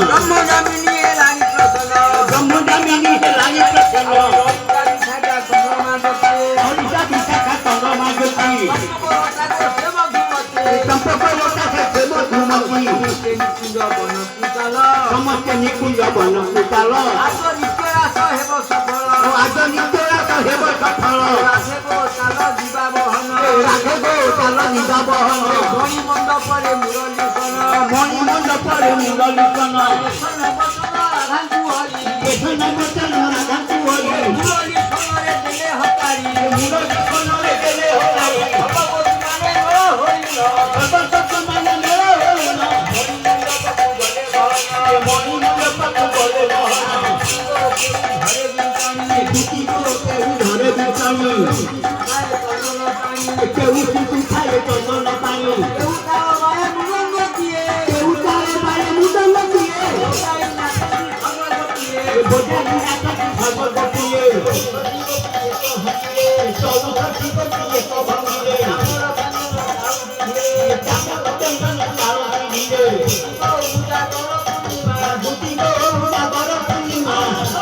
ব্রহ্মদামিনী রানী প্রসন্ন ব্রহ্মদামিনী রানী প্রসন্ন হরিতা বিশাখা চন্দ্রমা জ্যোতি সমস্ত নিকুঞ্জ বন কুশল আজ নিত্যরাস হেব সফল আজ নিত্যরাস হেব সফল চাল দিবা বহন রাখে গো চাল নিবা বহন মণি মণ্ডপরে মুরলী সন মণি মণ্ডপরে মুরলী সন রাধাঙ্কু হরি এখান বচন রাধাঙ্কু হরি মুরলী সনরে দেলে হকারি মুরলী সনরে দেলে হকারি ভগবতী মানে ও হইল ভগবতী মানে মেরা হইল মণি মণ্ডপকু বলে বহন দুটি কেউ ধরে বিছানি কেউ কিন্তু খায় চন্দন পানি কেউ তারে পায়ে মুদঙ্গ দিয়ে বোঝে নাকি ভগবতীয়ে সর্বশক্তি দিয়ে কভাঙ্গিরে চামড়া চন্দন কারণে দিয়ে দুটি গৌরা বড় পূর্ণিমা হরি